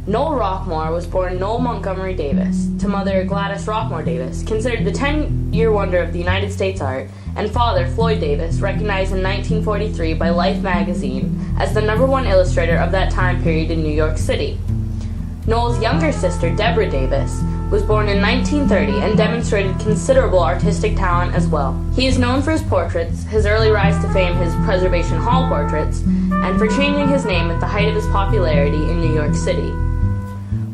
Noel Rockmore was born Noel Montgomery Davis to mother Gladys Rockmore Davis, considered the 10-year wonder of the United States art, and father Floyd Davis, recognized in 1943 by Life magazine as the #1 illustrator of that time period in New York City. Noel's younger sister, Deborah Davis, was born in 1930 and demonstrated considerable artistic talent as well. He is known for his portraits, his early rise to fame, his Preservation Hall portraits, and for changing his name at the height of his popularity in New York City.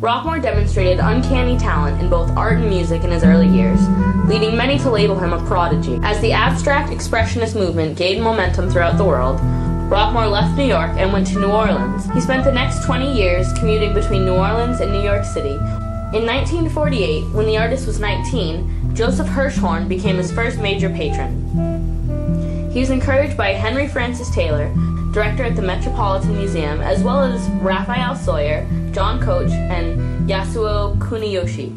Rockmore demonstrated uncanny talent in both art and music in his early years, leading many to label him a prodigy. As the abstract expressionist movement gained momentum throughout the world, Rockmore left New York and went to New Orleans. He spent the next 20 years commuting between New Orleans and New York City. In 1948, when the artist was 19, Joseph Hirshhorn became his first major patron. He was encouraged by Henry Francis Taylor, director at the Metropolitan Museum, as well as Raphael Sawyer, John Coach, and Yasuo Kuniyoshi.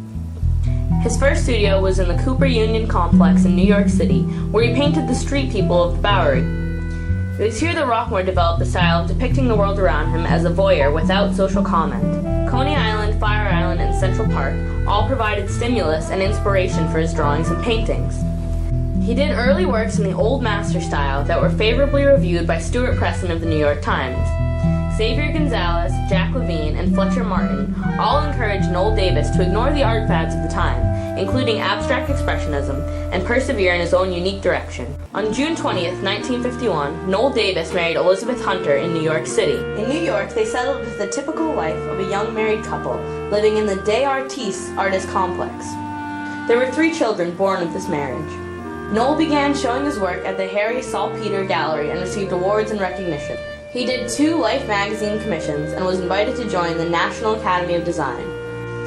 His first studio was in the Cooper Union Complex in New York City, where he painted the street people of the Bowery. It was here that Rockmore developed the style of depicting the world around him as a voyeur without social comment. Coney Island, Fire Island, and Central Park all provided stimulus and inspiration for his drawings and paintings. He did early works in the Old Master style that were favorably reviewed by Stuart Preston of the New York Times. Xavier Gonzalez, Jack Levine, and Fletcher Martin all encouraged Noel Davis to ignore the art fads of the time, including abstract expressionism, and persevere in his own unique direction. On June 20th, 1951, Noel Davis married Elizabeth Hunter in New York City. In New York, they settled into the typical life of a young married couple, living in the Des Artistes artist complex. There were 3 children born of this marriage. Noel began showing his work at the Harry Salpeter Gallery and received awards and recognition. He did 2 Life magazine commissions and was invited to join the National Academy of Design.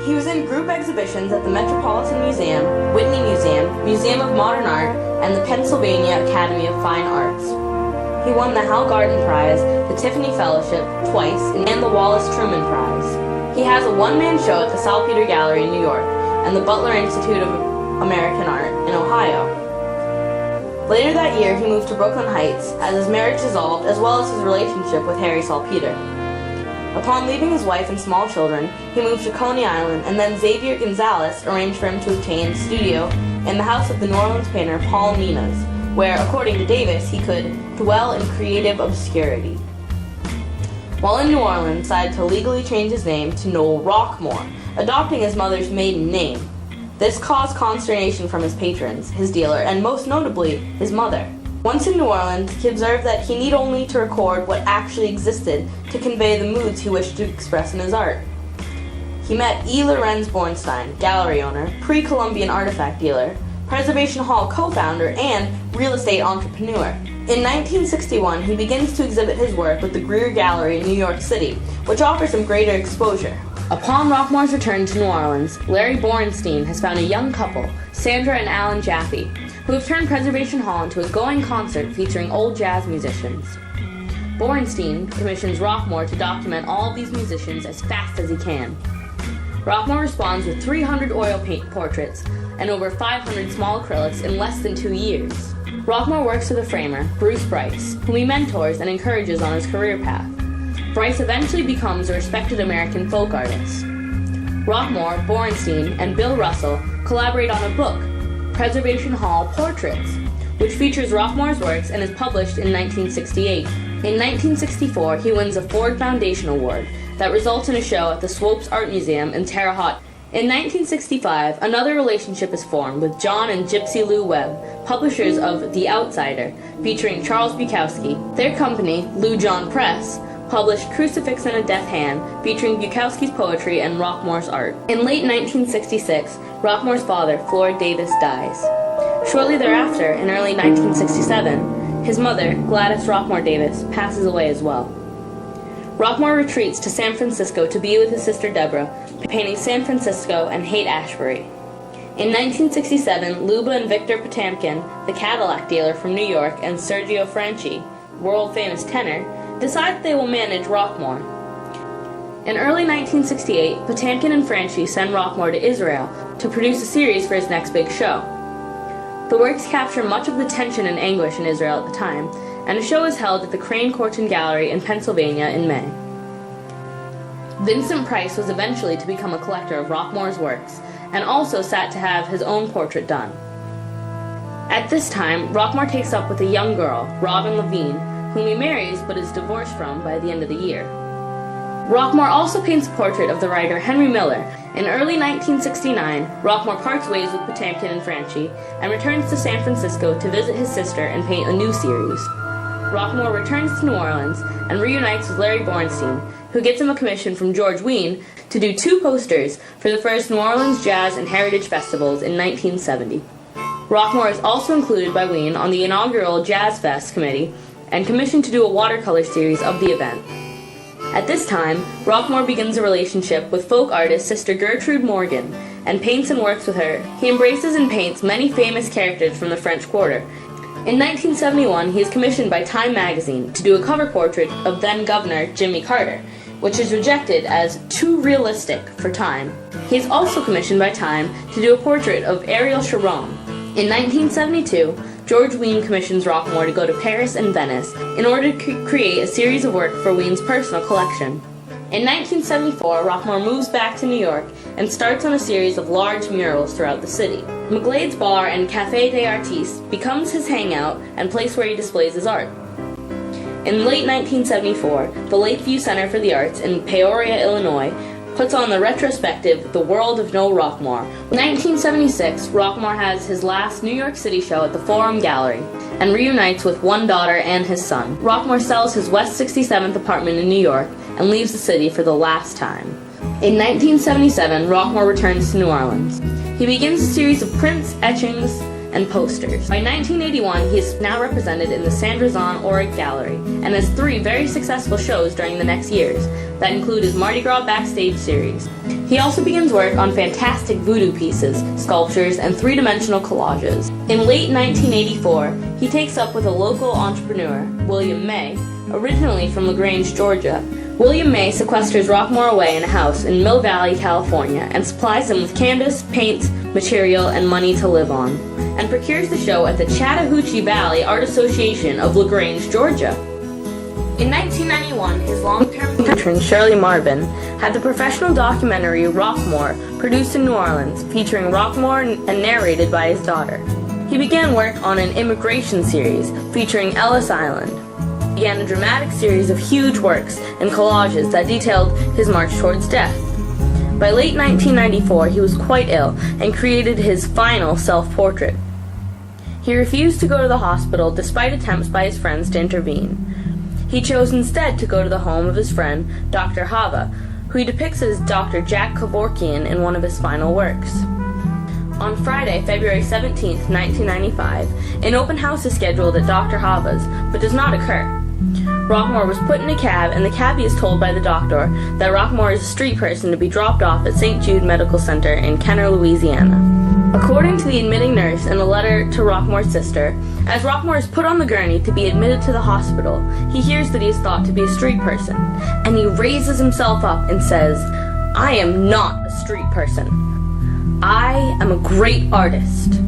He was in group exhibitions at the Metropolitan Museum, Whitney Museum, Museum of Modern Art, and the Pennsylvania Academy of Fine Arts. He won the Hal Garden Prize, the Tiffany Fellowship twice, and the Wallace Truman Prize. He has a one-man show at the Salpeter Gallery in New York and the Butler Institute of American Art in Ohio. Later that year, he moved to Brooklyn Heights as his marriage dissolved, as well as his relationship with Harry Salpeter. Upon leaving his wife and small children, he moved to Coney Island, and then Xavier Gonzalez arranged for him to obtain a studio in the house of the New Orleans painter Paul Minas, where, according to Davis, he could dwell in creative obscurity. While in New Orleans, decided to legally change his name to Noel Rockmore, adopting his mother's maiden name. This caused consternation from his patrons, his dealer, and most notably, his mother. Once in New Orleans, he observed that he need only to record what actually existed to convey the moods he wished to express in his art. He met E. Lorenz Bornstein, gallery owner, pre-Columbian artifact dealer, Preservation Hall co-founder, and real estate entrepreneur. In 1961, he begins to exhibit his work with the Greer Gallery in New York City, which offers him greater exposure. Upon Rockmore's return to New Orleans, Larry Borenstein has found a young couple, Sandra and Alan Jaffe, who have turned Preservation Hall into a going concert featuring old jazz musicians. Borenstein commissions Rockmore to document all of these musicians as fast as he can. Rockmore responds with 300 oil paint portraits and over 500 small acrylics in less than 2 years. Rockmore works with a framer, Bruce Bryce, whom he mentors and encourages on his career path. Bryce eventually becomes a respected American folk artist. Rockmore, Borenstein, and Bill Russell collaborate on a book, Preservation Hall Portraits, which features Rockmore's works and is published in 1968. In 1964, he wins a Ford Foundation Award that results in a show at the Swopes Art Museum in Terre Haute. In 1965, another relationship is formed with John and Gypsy Lou Webb, publishers of The Outsider, featuring Charles Bukowski. Their company, Lou John Press, published Crucifix and a Death Hand, featuring Bukowski's poetry and Rockmore's art. In late 1966, Rockmore's father, Floyd Davis, dies. Shortly thereafter, in early 1967, his mother, Gladys Rockmore Davis, passes away as well. Rockmore retreats to San Francisco to be with his sister Deborah, painting San Francisco and Haight-Ashbury. In 1967, Luba and Victor Potamkin, the Cadillac dealer from New York, and Sergio Franchi, world-famous tenor, decide that they will manage Rockmore. In early 1968, Potamkin and Franchi send Rockmore to Israel to produce a series for his next big show. The works capture much of the tension and anguish in Israel at the time, and a show is held at the Crane Corton Gallery in Pennsylvania in May. Vincent Price was eventually to become a collector of Rockmore's works, and also sat to have his own portrait done. At this time, Rockmore takes up with a young girl, Robin Levine, whom he marries but is divorced from by the end of the year. Rockmore also paints a portrait of the writer Henry Miller. In early 1969, Rockmore parts ways with Potemkin and Franchi and returns to San Francisco to visit his sister and paint a new series. Rockmore returns to New Orleans and reunites with Larry Bornstein, who gets him a commission from George Wein to do 2 posters for the first New Orleans Jazz and Heritage Festivals in 1970. Rockmore is also included by Wein on the inaugural Jazz Fest committee and commissioned to do a watercolor series of the event. At this time, Rockmore begins a relationship with folk artist Sister Gertrude Morgan and paints and works with her. He embraces and paints many famous characters from the French Quarter. In 1971, he is commissioned by Time magazine to do a cover portrait of then-Governor Jimmy Carter, which is rejected as too realistic for Time. He is also commissioned by Time to do a portrait of Ariel Sharon. In 1972, George Wein commissions Rockmore to go to Paris and Venice in order to create a series of work for Wein's personal collection. In 1974, Rockmore moves back to New York and starts on a series of large murals throughout the city. McGlade's Bar and Café des Artistes becomes his hangout and place where he displays his art. In late 1974, the Lakeview Center for the Arts in Peoria, Illinois, puts on the retrospective The World of Noel Rockmore. In 1976, Rockmore has his last New York City show at the Forum Gallery and reunites with one daughter and his son. Rockmore sells his West 67th apartment in New York and leaves the city for the last time. In 1977, Rockmore returns to New Orleans. He begins a series of prints, etchings, and posters. By 1981, he is now represented in the Sandrazon Auric Gallery and has 3 very successful shows during the next years that include his Mardi Gras Backstage series. He also begins work on fantastic voodoo pieces, sculptures, and 3-dimensional collages. In late 1984, he takes up with a local entrepreneur, William May, originally from LaGrange, Georgia. William May sequesters Rockmore away in a house in Mill Valley, California, and supplies him with canvas, paint, material, and money to live on, and procures the show at the Chattahoochee Valley Art Association of LaGrange, Georgia. In 1991, his long-term patron, Shirley Marvin, had the professional documentary Rockmore produced in New Orleans, featuring Rockmore and narrated by his daughter. He began work on an immigration series featuring Ellis Island. He began a dramatic series of huge works and collages that detailed his march towards death. By late 1994, he was quite ill and created his final self-portrait. He refused to go to the hospital despite attempts by his friends to intervene. He chose instead to go to the home of his friend, Dr. Hava, who he depicts as Dr. Jack Kevorkian in one of his final works. On Friday, February 17, 1995, an open house is scheduled at Dr. Hava's, but does not occur. Rockmore was put in a cab, and the cabbie is told by the doctor that Rockmore is a street person to be dropped off at St. Jude Medical Center in Kenner, Louisiana. According to the admitting nurse in a letter to Rockmore's sister, as Rockmore is put on the gurney to be admitted to the hospital, he hears that he is thought to be a street person, and he raises himself up and says, "I am not a street person. I am a great artist."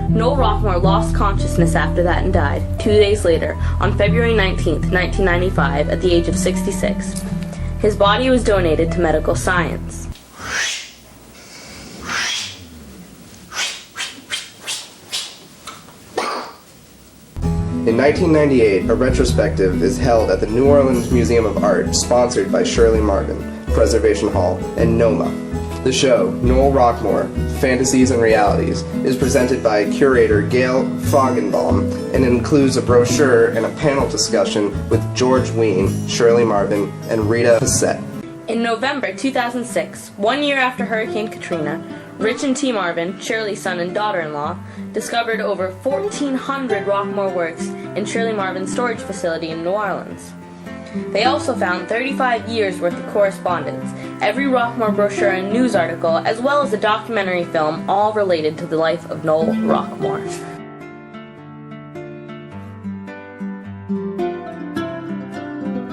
Noel Rockmore lost consciousness after that and died 2 days later, on February 19, 1995, at the age of 66. His body was donated to medical science. In 1998, a retrospective is held at the New Orleans Museum of Art, sponsored by Shirley Marvin, Preservation Hall, and NOMA. The show, Noel Rockmore, Fantasies and Realities, is presented by curator Gail Faugenbaum and includes a brochure and a panel discussion with George Wein, Shirley Marvin, and Rita Passette. In November 2006, 1 year after Hurricane Katrina, Rich and T. Marvin, Shirley's son and daughter-in-law, discovered over 1,400 Rockmore works in Shirley Marvin's storage facility in New Orleans. They also found 35 years' worth of correspondence, every Rockmore brochure and news article, as well as a documentary film, all related to the life of Noel Rockmore.